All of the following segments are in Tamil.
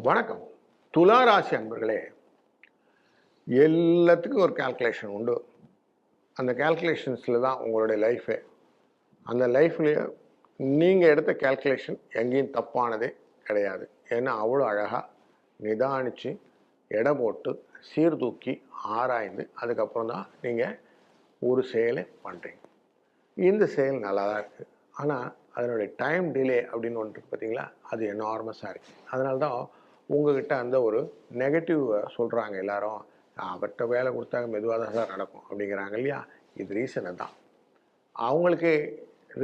வணக்கம். துலா ராசி அன்பர்களே, எல்லாத்துக்கும் ஒரு கால்குலேஷன் உண்டு. அந்த கால்குலேஷன்ஸில் தான் உங்களுடைய லைஃபே. அந்த லைஃப்லேயே நீங்கள் எடுத்த கால்குலேஷன் எங்கேயும் தப்பானதே கிடையாது. ஏன்னா அவ்வளோ அழகாக நிதானித்து எடை போட்டு சீர்தூக்கி ஆராய்ந்து அதுக்கப்புறம் தான் நீங்கள் ஒரு செயலை பண்ணுறீங்க. இந்த செயல் நல்லா தான் இருக்குது. ஆனால் அதனுடைய டைம் டிலே அப்படின்னு ஒன்று இருக்குது பார்த்தீங்களா, அது எனார்மஸாக இருக்குது. அதனால தான் உங்ககிட்ட அந்த ஒரு நெகட்டிவ் சொல்கிறாங்க எல்லாரும். அவர்கிட்ட வேலை கொடுத்தாங்க மெதுவாக தான் சார் நடக்கும் அப்படிங்கிறாங்க இல்லையா. இது ரீசனை தான் அவங்களுக்கு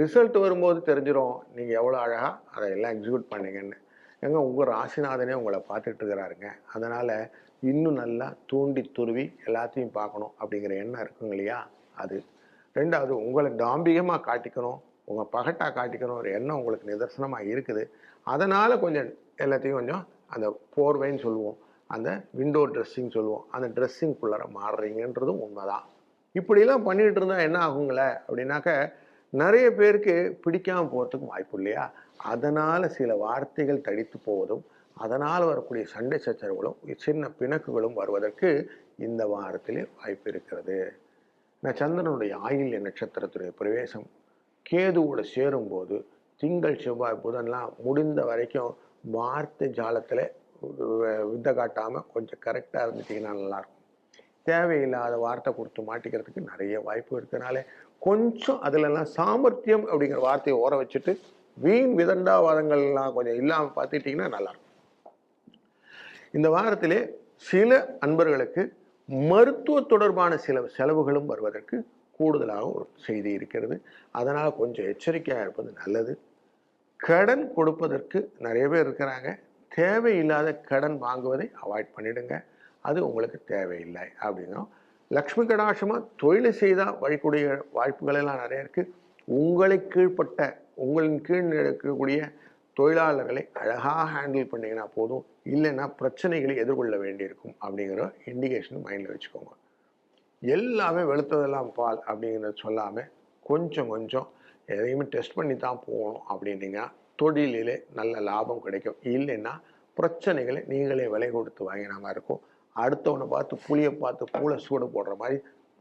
ரிசல்ட் வரும்போது தெரிஞ்சிடும் நீங்கள் எவ்வளோ அழகாக அதை எல்லாம் எக்ஸிக்யூட் பண்ணீங்கன்னு. எங்க உங்கள் ராசிநாதனே உங்களை பார்த்துட்டு இருக்கிறாருங்க. அதனால் இன்னும் நல்லா தூண்டி துருவி எல்லாத்தையும் பார்க்கணும் அப்படிங்கிற எண்ணம் இருக்குங்க இல்லையா. அது ரெண்டாவது, உங்களை டாம்பிகமாக காட்டிக்கணும், உங்கள் பகட்டாக காட்டிக்கணும் ஒரு எண்ணம் உங்களுக்கு நிதர்சனமாக இருக்குது. அதனால் கொஞ்சம் எல்லாத்தையும் கொஞ்சம் அந்த போர்வைன்னு சொல்லுவோம், அந்த விண்டோ ட்ரெஸ்ஸிங் சொல்லுவோம், அந்த ட்ரெஸ்ஸிங்குள்ளார மாறுறீங்கன்றதும் உண்மைதான். இப்படிலாம் பண்ணிகிட்டு இருந்தால் என்ன ஆகுங்களே அப்படின்னாக்க நிறைய பேருக்கு பிடிக்காமல் போகிறதுக்கு வாய்ப்பு இல்லையா. அதனால் சில வார்த்தைகள் தடித்து போவதும் அதனால் வரக்கூடிய சண்டை சச்சரவுகளும் சின்ன பிணக்குகளும் வருவதற்கு இந்த வாரத்திலே வாய்ப்பு இருக்கிறது. நான் சந்திரனுடைய ஆயில்ய நட்சத்திரத்துடைய பிரவேசம் கேதுவோட சேரும்போது திங்கள் செவ்வாய் புதன்லாம் முடிந்த வரைக்கும் வார்த்தை ஜாலத்தில் வித்தை காட்டாமல் கொஞ்சம் கரெக்டாக இருந்துட்டிங்கன்னா நல்லாயிருக்கும். தேவையில்லாத வார்த்தை கொடுத்து மாட்டிக்கிறதுக்கு நிறைய வாய்ப்பு இருக்கிறனால கொஞ்சம் அதிலெல்லாம் சாமர்த்தியம் அப்படிங்கிற வார்த்தையை ஓர வச்சுட்டு வீண் விதண்டாவாதங்கள்லாம் கொஞ்சம் இல்லாமல் பார்த்துக்கிட்டிங்கன்னா நல்லாயிருக்கும். இந்த வாரத்திலே சில அன்பர்களுக்கு மருத்துவ தொடர்பான சில செலவுகளும் வருவதற்கு கூடுதலாக ஒரு செய்தி இருக்கிறது. அதனால் கொஞ்சம் எச்சரிக்கையாக இருப்பது நல்லது. கடன் கொடுப்பதற்கு நிறைய பேர் இருக்கிறாங்க. தேவையில்லாத கடன் வாங்குவதை அவாய்ட் பண்ணிடுங்க. அது உங்களுக்கு தேவையில்லை அப்படிங்கிறோம். லக்ஷ்மி கடாட்சமாக தொழில் செய்தால் வழிக்கூடிய வாய்ப்புகள் எல்லாம் நிறைய இருக்குது. உங்களை கீழ்ப்பட்ட உங்களின் கீழ் இருக்கக்கூடிய தொழிலாளர்களை அழகாக ஹேண்டில் பண்ணிங்கன்னா போதும். இல்லைன்னா பிரச்சனைகளை எதிர்கொள்ள வேண்டியிருக்கும் அப்படிங்கிற இண்டிகேஷன் மைண்டில் வச்சுக்கோங்க. எல்லாமே வெளுத்ததெல்லாம் பால் அப்படிங்கிறத சொல்லாமல் கொஞ்சம் கொஞ்சம் எதையுமே டெஸ்ட் பண்ணி தான் போகணும் அப்படின்னீங்கன்னா தொழிலிலே நல்ல லாபம் கிடைக்கும். இல்லைன்னா பிரச்சனைகளை நீங்களே விலை கொடுத்து வாங்கின மாதிரி இருக்கும். அடுத்தவனை பார்த்து புளியை பார்த்து பூளை சூடு போடுற மாதிரி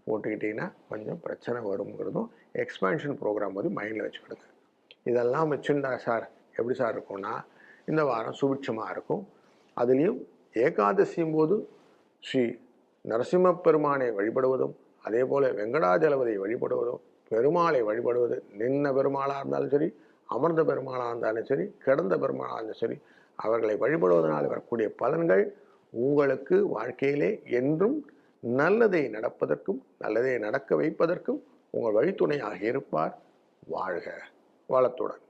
போட்டுக்கிட்டிங்கன்னா கொஞ்சம் பிரச்சனை வருங்கிறதும் எக்ஸ்பேன்ஷன் ப்ரோக்ராம் போது மைண்டில் வச்சுக்கிடுங்க. இதெல்லாம் வச்சுருந்தா சார் எப்படி சார் இருக்கும்னா இந்த வாரம் சுபிட்சமாக இருக்கும். அதுலேயும் ஏகாதசியும் போது ஸ்ரீ நரசிம்ம பெருமானை வழிபடுவதும் அதே போல் வெங்கடாஜலபதியை வழிபடுவதும் பெருமாளை வழிபடுவது நின்ன பெருமாளாக இருந்தாலும் சரி, அமர்ந்த பெருமாளாக இருந்தாலும் சரி, கிடந்த பெருமாளாக இருந்தாலும் சரி, அவர்களை வழிபடுவதனால் வரக்கூடிய பலன்கள் உங்களுக்கு வாழ்க்கையிலே என்றும் நல்லதை நடப்பதற்கும் நல்லதை நடக்க வைப்பதற்கும் உங்கள் வழித்துணையாக இருப்பார். வாழ்க வளத்துடன்.